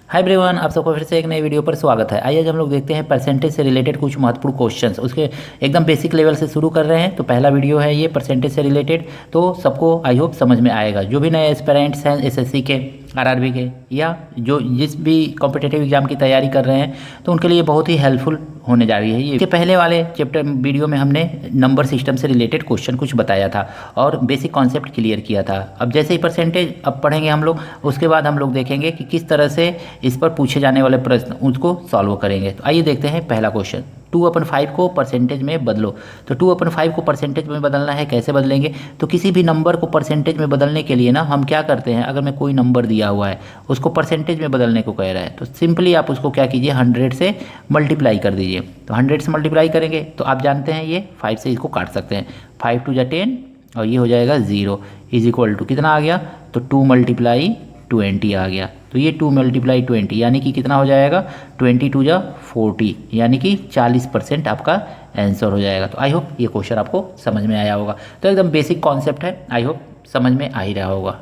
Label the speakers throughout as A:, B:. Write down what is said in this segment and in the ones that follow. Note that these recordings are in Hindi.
A: हाय एवरीवन, आप सबको फिर से एक नई वीडियो पर स्वागत है। आइए आज हम लोग देखते हैं परसेंटेज से रिलेटेड कुछ महत्वपूर्ण क्वेश्चंस। उसके एकदम बेसिक लेवल से शुरू कर रहे हैं। तो पहला वीडियो है ये परसेंटेज से रिलेटेड, तो सबको आई होप समझ में आएगा। जो भी नए एस्पिरेंट्स हैं एसएससी के, आरआरबी के, या जो जिस भी कॉम्पिटिटिव एग्जाम की तैयारी कर रहे हैं, तो उनके लिए बहुत ही हेल्पफुल होने जा रही है ये। इसके पहले वाले चैप्टर वीडियो में हमने नंबर सिस्टम से रिलेटेड क्वेश्चन कुछ बताया था और बेसिक कॉन्सेप्ट क्लियर किया था। अब जैसे ही परसेंटेज अब पढ़ेंगे हम लोग, उसके बाद हम लोग देखेंगे कि किस तरह से इस पर पूछे जाने वाले प्रश्न उसको सॉल्व करेंगे। तो आइए देखते हैं पहला क्वेश्चन। 2/5 को परसेंटेज में बदलो। तो 2/5 को परसेंटेज में बदलना है, कैसे बदलेंगे? तो किसी भी नंबर को परसेंटेज में बदलने के लिए ना हम क्या करते हैं, अगर मैं कोई नंबर दिया हुआ है उसको परसेंटेज में बदलने को कह रहा है, तो सिंपली आप उसको क्या कीजिए, 100 से मल्टीप्लाई कर दीजिए। तो 100 से मल्टीप्लाई करेंगे तो आप जानते हैं ये 5 से इसको काट सकते हैं। 5 2 = 10 और ये हो जाएगा 0 = कितना आ गया? तो 2 × 20 आ गया। तो ये 2 × 20 यानी कि कितना हो जाएगा? 20 2 = 40 यानी कि 40% आपका आंसर हो जाएगा। तो आई होप ये क्वेश्चन आपको समझ में आया होगा। तो एकदम बेसिक कॉन्सेप्ट है, आई होप समझ में आ ही रहा होगा।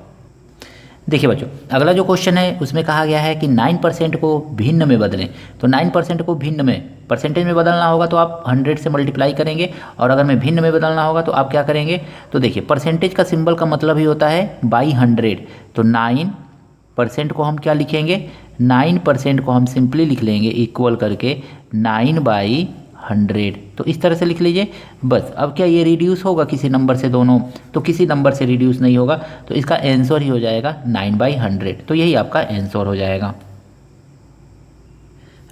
A: देखिए बच्चों, अगला जो क्वेश्चन है उसमें कहा गया है कि 9% को भिन्न में बदलें। तो 9% को भिन्न में परसेंटेज में बदलना होगा तो आप 100 से मल्टीप्लाई करेंगे, और अगर मैं भिन्न में बदलना होगा तो आप क्या करेंगे? तो देखिए, परसेंटेज का सिंबल का मतलब ही होता है बाई 100। तो 9% को हम क्या लिखेंगे? 9% को हम सिंपली लिख लेंगे इक्वल करके 9/100। तो इस तरह से लिख लीजिए बस। अब क्या ये रिड्यूस होगा किसी नंबर से? दोनों तो किसी नंबर से रिड्यूस नहीं होगा, तो इसका आंसर ही हो जाएगा 9/100। तो यही आपका आंसर हो जाएगा।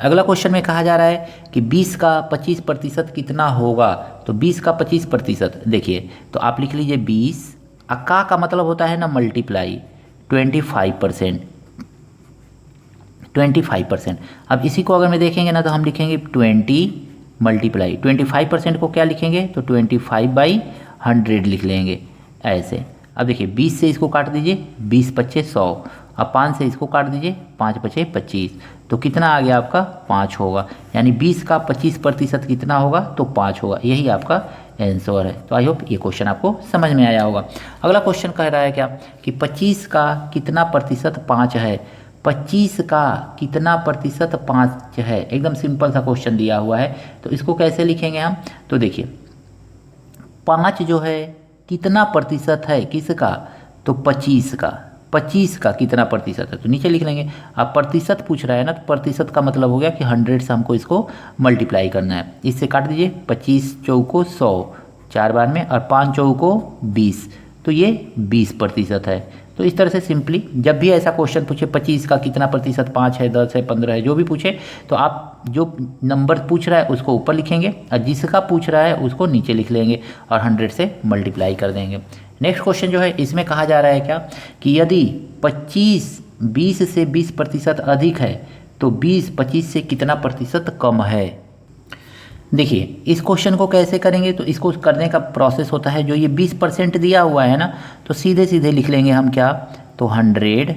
A: अगला क्वेश्चन में कहा जा रहा है कि 20 का 25% कितना होगा? तो 20 का 25%, देखिए तो आप लिख लीजिए 20। का मतलब होता है ना मल्टीप्लाई, 25%। 25%। अब इसी को अगर मैं देखेंगे ना तो हम लिखेंगे 20 मल्टीप्लाई 25% को क्या लिखेंगे? तो 25/100 लिख लेंगे ऐसे। अब देखिए 20 से इसको काट दीजिए, 20 × 5 = 100। अब 5 से इसको काट दीजिए, 5 × 5 = 25। तो कितना आ गया आपका? 5 होगा। यानी 20 का 25% कितना होगा? तो 5 होगा। यही आपका आंसर है। तो आई होप ये क्वेश्चन आपको समझ में आया होगा। अगला क्वेश्चन कह रहा है क्या कि 25 का कितना प्रतिशत 5 है? 25 का कितना प्रतिशत 5 है? एकदम सिंपल सा क्वेश्चन दिया हुआ है। तो इसको कैसे लिखेंगे हम? तो देखिए 5 जो है कितना प्रतिशत है किसका? तो 25 का। 25 का कितना प्रतिशत है? तो नीचे लिख लेंगे। अब प्रतिशत पूछ रहा है ना, तो प्रतिशत का मतलब हो गया कि 100 से हमको इसको मल्टीप्लाई करना है। इससे काट दीजिए, 25 चौको 100, 4 बार में, और 5 चौको 20। तो ये 20% है। तो इस तरह से सिंपली जब भी ऐसा क्वेश्चन पूछे 25 का कितना प्रतिशत 5 है, 10 है, 15 है, जो भी पूछे, तो आप जो नंबर पूछ रहा है उसको ऊपर लिखेंगे और जिसका पूछ रहा है उसको नीचे लिख लेंगे और 100 से मल्टीप्लाई कर देंगे। नेक्स्ट क्वेश्चन जो है इसमें कहा जा रहा है क्या कि यदि 25 20 से 20% अधिक है तो 20 25 से कितना प्रतिशत कम है? देखिए इस क्वेश्चन को कैसे करेंगे? तो इसको करने का प्रोसेस होता है, जो ये 20% दिया हुआ है ना, तो सीधे सीधे लिख लेंगे हम क्या? तो 100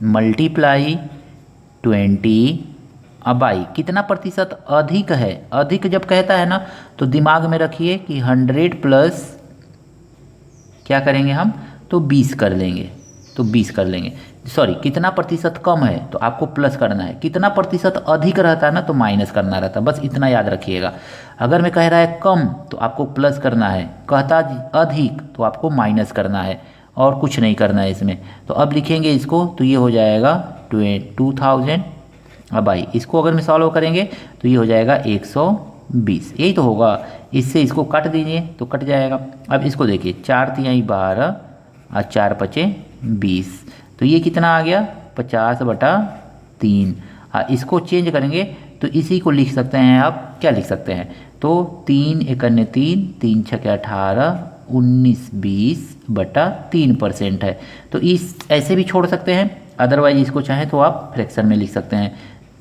A: मल्टीप्लाई 20 बाई कितना प्रतिशत अधिक है? अधिक जब कहता है ना तो दिमाग में रखिए कि 100 प्लस क्या करेंगे हम? तो 20 कर लेंगे। तो 20 कर लेंगे, सॉरी, कितना प्रतिशत कम है तो आपको प्लस करना है, कितना प्रतिशत अधिक रहता है ना तो माइनस करना रहता है। बस इतना याद रखिएगा। अगर मैं कह रहा है कम तो आपको प्लस करना है, कहता अधिक तो आपको माइनस करना है, और कुछ नहीं करना है इसमें। तो अब लिखेंगे इसको, तो ये हो जाएगा 2000। अब भाई इसको अगर मैं सॉल्व करेंगे तो ये हो जाएगा 120। यही तो होगा। इससे इसको काट दीजिए तो कट जाएगा। अब इसको देखिए, 4 × 3 = 12 और 4 × 5 = 20। तो ये कितना आ गया? 50/3। इसको चेंज करेंगे तो इसी को लिख सकते हैं आप, क्या लिख सकते हैं? तो 3 × 1 = 3, 3 × 6 = 18, 19 20/3% है। तो इस ऐसे भी छोड़ सकते हैं, अदरवाइज इसको चाहें तो आप फ्रैक्शन में लिख सकते हैं।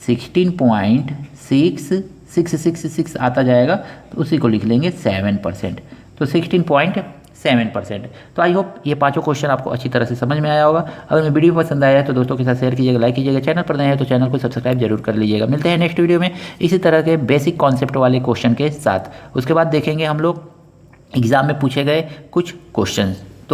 A: 16.6666 आता जाएगा, तो उसी को लिख लेंगे 7%। तो 16.7%। तो आई होप ये पांचों क्वेश्चन आपको अच्छी तरह से समझ में आया होगा। अगर मैं वीडियो पसंद आया है तो दोस्तों के साथ शेयर कीजिएगा, लाइक कीजिएगा। चैनल पर नए हैं तो चैनल को सब्सक्राइब जरूर कर लीजिएगा। मिलते हैं नेक्स्ट वीडियो में इसी तरह के बेसिक कॉन्सेप्ट वाले क्वेश्चन के साथ। उसके बाद देखेंगे हम लोग एग्जाम में पूछे गए कुछ क्वेश्चन।